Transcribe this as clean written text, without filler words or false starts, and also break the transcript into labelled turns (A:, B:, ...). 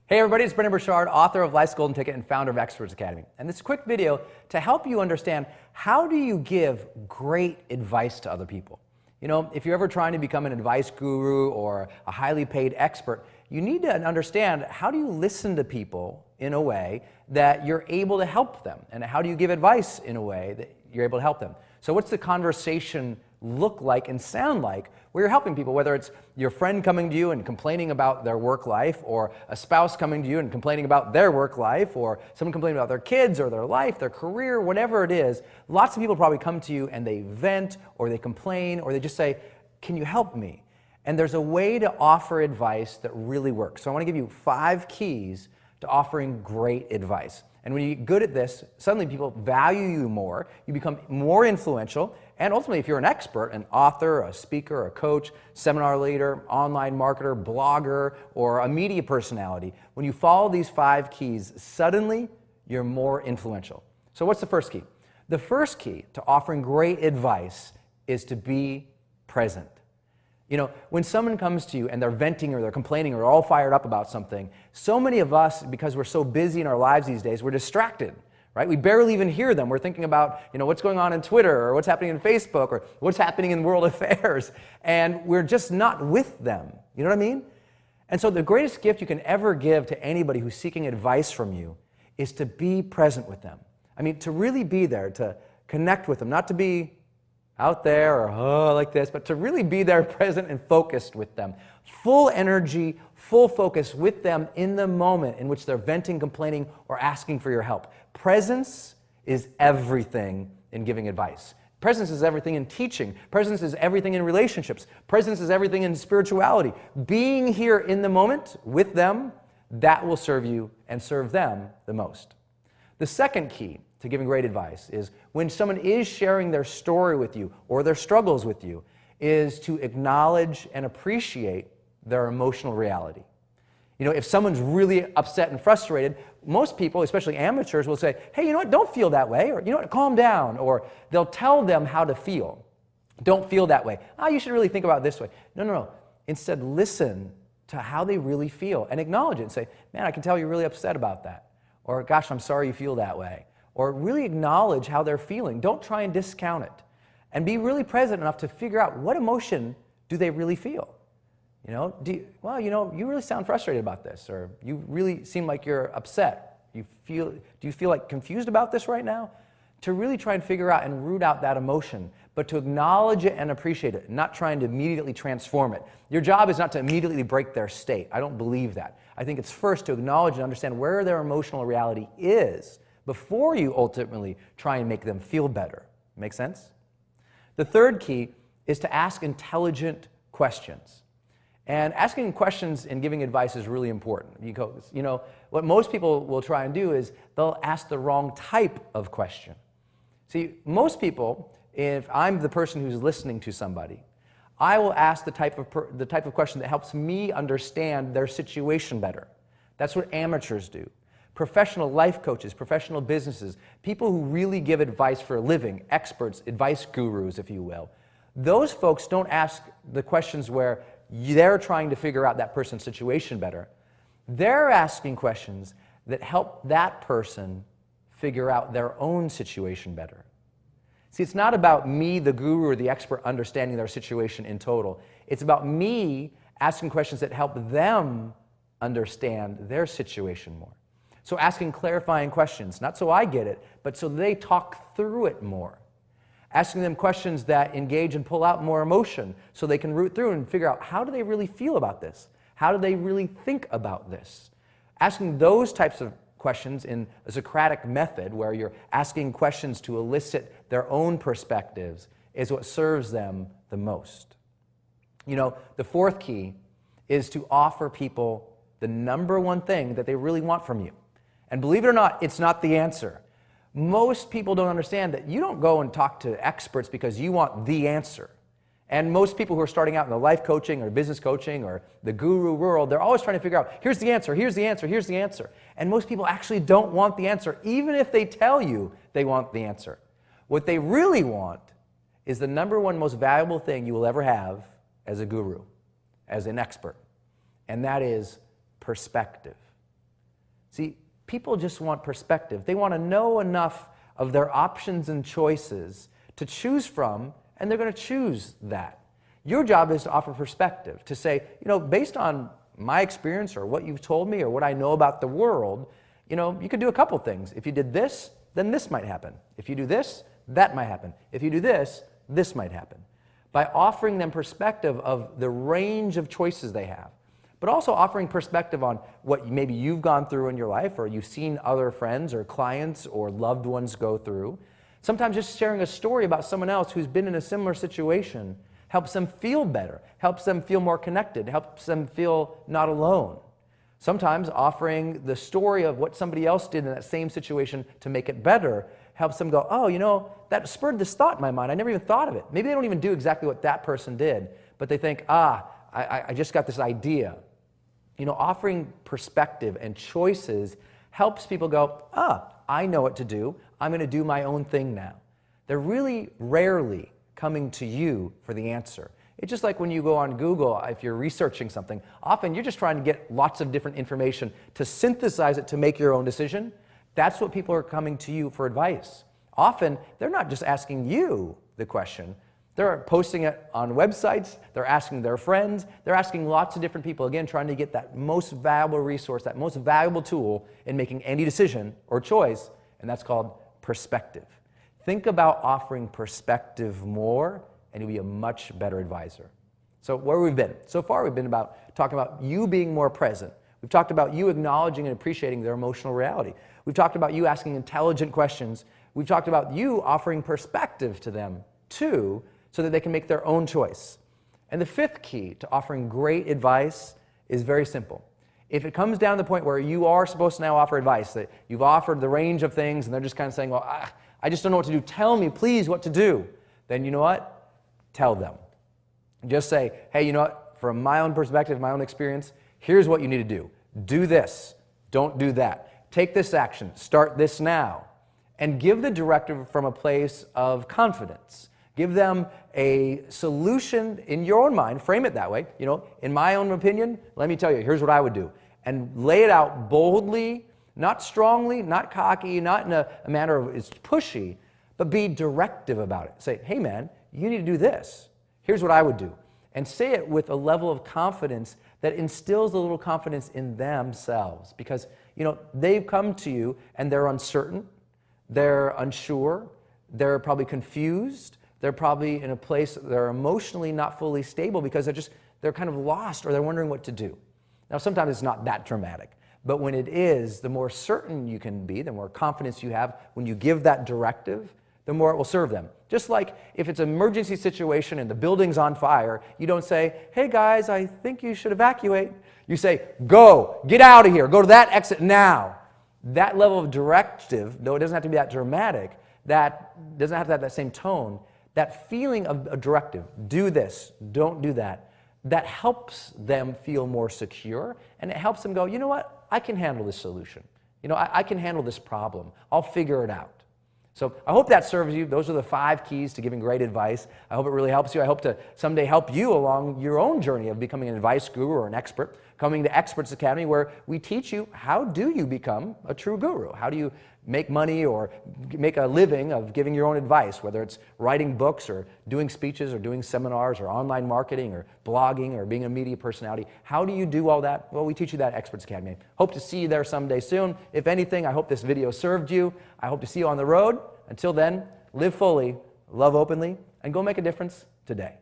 A: Hey everybody, it's Brendon Burchard, author of Life's Golden Ticket and founder of Experts Academy. And this quick video to help you understand how do you give great advice to other people. You know, if you're ever trying to become an advice guru or a highly paid expert, you need to understand how do you listen to people in a way that you're able to help them, and how do you give advice in a way that you're able to help them. So what's the conversation look like and sound like where you're helping people, whether it's your friend coming to you and complaining about their work life, or a spouse coming to you and complaining about their work life, or someone complaining about their kids or their life, their career, whatever it is. Lots of people probably come to you and they vent or they complain or they just say, can you help me? And there's a way to offer advice that really works. So I want to give you 5 keys to offering great advice. And when you get good at this, suddenly people value you more, you become more influential, and ultimately if you're an expert, an author, a speaker, a coach, seminar leader, online marketer, blogger, or a media personality, when you follow these 5 keys, suddenly you're more influential. So what's the first key? The first key to offering great advice is to be present. You know, when someone comes to you and they're venting or they're complaining or they're all fired up about something, so many of us, because we're so busy in our lives these days, we're distracted, right? We barely even hear them. We're thinking about, you know, what's going on in Twitter or what's happening in Facebook or what's happening in world affairs, and we're just not with them. You know what I mean? And so the greatest gift you can ever give to anybody who's seeking advice from you is to be present with them. I mean, to really be there, to connect with them, not to be out there or like this, but to really be there, present and focused with them. Full energy, full focus with them in the moment in which they're venting, complaining, or asking for your help. Presence is everything in giving advice. Presence is everything in teaching. Presence is everything in relationships. Presence is everything in spirituality. Being here in the moment with them, that will serve you and serve them the most. The second key to giving great advice is when someone is sharing their story with you or their struggles with you, is to acknowledge and appreciate their emotional reality. You know, if someone's really upset and frustrated, most people, especially amateurs, will say, hey, you know what, don't feel that way, or you know what, calm down, or they'll tell them how to feel. Don't feel that way. You should really think about it this way. No. Instead, listen to how they really feel and acknowledge it and say, man, I can tell you're really upset about that. Or, gosh, I'm sorry you feel that way. Or really acknowledge how they're feeling. Don't try and discount it. And be really present enough to figure out what emotion do they really feel. You know, you really sound frustrated about this, or you really seem like you're upset. Do you feel like confused about this right now? To really try and figure out and root out that emotion, but to acknowledge it and appreciate it, not trying to immediately transform it. Your job is not to immediately break their state. I don't believe that. I think it's first to acknowledge and understand where their emotional reality is before you ultimately try and make them feel better. Make sense? The third key is to ask intelligent questions. And asking questions and giving advice is really important. You know, what most people will try and do is they'll ask the wrong type of question. See, most people, if I'm the person who's listening to somebody, I will ask the type of question that helps me understand their situation better. That's what amateurs do. Professional life coaches, professional businesses, people who really give advice for a living, experts, advice gurus, if you will, those folks don't ask the questions where they're trying to figure out that person's situation better. They're asking questions that help that person figure out their own situation better. See, it's not about me, the guru or the expert, understanding their situation in total. It's about me asking questions that help them understand their situation more. So asking clarifying questions, not so I get it, but so they talk through it more. Asking them questions that engage and pull out more emotion so they can root through and figure out, how do they really feel about this? How do they really think about this? Asking those types of questions in a Socratic method, where you're asking questions to elicit their own perspectives, is what serves them the most. You know, the fourth key is to offer people the number one thing that they really want from you. And believe it or not, it's not the answer. Most people don't understand that you don't go and talk to experts because you want the answer. And most people who are starting out in the life coaching or business coaching or the guru world, they're always trying to figure out, here's the answer, here's the answer, here's the answer. And most people actually don't want the answer, even if they tell you they want the answer. What they really want is the number one most valuable thing you will ever have as a guru, as an expert. And that is perspective. See, people just want perspective. They want to know enough of their options and choices to choose from, and they're going to choose that. Your job is to offer perspective, to say, based on my experience or what you've told me or what I know about the world, you could do a couple things. If you did this, then this might happen. If you do this, that might happen. If you do this, this might happen. By offering them perspective of the range of choices they have, but also offering perspective on what maybe you've gone through in your life or you've seen other friends or clients or loved ones go through. Sometimes just sharing a story about someone else who's been in a similar situation helps them feel better, helps them feel more connected, helps them feel not alone. Sometimes offering the story of what somebody else did in that same situation to make it better helps them go, oh, that spurred this thought in my mind. I never even thought of it. Maybe they don't even do exactly what that person did, but they think, I just got this idea. Offering perspective and choices helps people go, I know what to do. I'm going to do my own thing now. They're really rarely coming to you for the answer. It's just like when you go on Google, if you're researching something, often you're just trying to get lots of different information to synthesize it to make your own decision. That's what people are coming to you for advice. Often, they're not just asking you the question. They're posting it on websites, they're asking their friends, they're asking lots of different people, again, trying to get that most valuable resource, that most valuable tool in making any decision or choice, and that's called perspective. Think about offering perspective more, and you'll be a much better advisor. So where we've been? So far, we've been talking about you being more present. We've talked about you acknowledging and appreciating their emotional reality. We've talked about you asking intelligent questions. We've talked about you offering perspective to them, too, so that they can make their own choice. And the fifth key to offering great advice is very simple. If it comes down to the point where you are supposed to now offer advice, that you've offered the range of things and they're just kind of saying, well, I just don't know what to do. Tell me, please, what to do. Then you know what? Tell them. Just say, hey, you know what? From my own perspective, my own experience, here's what you need to do. Do this. Don't do that. Take this action. Start this now. And give the directive from a place of confidence. Give them a solution in your own mind. Frame it that way. In my own opinion, let me tell you, here's what I would do. And lay it out boldly, not strongly, not cocky, not in a manner of it's pushy, but be directive about it. Say, hey man, you need to do this. Here's what I would do. And say it with a level of confidence that instills a little confidence in themselves. Because, they've come to you and they're uncertain, they're unsure, they're probably confused, they're probably in a place they're emotionally not fully stable because they're kind of lost or they're wondering what to do. Now, sometimes it's not that dramatic, but when it is, the more certain you can be, the more confidence you have when you give that directive, the more it will serve them. Just like if it's an emergency situation and the building's on fire, you don't say, hey guys, I think you should evacuate. You say, go, get out of here, go to that exit now. That level of directive, though it doesn't have to be that dramatic, that doesn't have to have that same tone, that feeling of a directive, do this, don't do that, that helps them feel more secure, and it helps them go, you know what, I can handle this solution. I can handle this problem. I'll figure it out. So I hope that serves you. Those are the 5 keys to giving great advice. I hope it really helps you. I hope to someday help you along your own journey of becoming an advice guru or an expert, coming to Experts Academy, where we teach you how do you become a true guru? How do you make money or make a living of giving your own advice, whether it's writing books or doing speeches or doing seminars or online marketing or blogging or being a media personality. How do you do all that? Well, we teach you that at Experts Academy. Hope to see you there someday soon. If anything, I hope this video served you. I hope to see you on the road. Until then, live fully, love openly, and go make a difference today.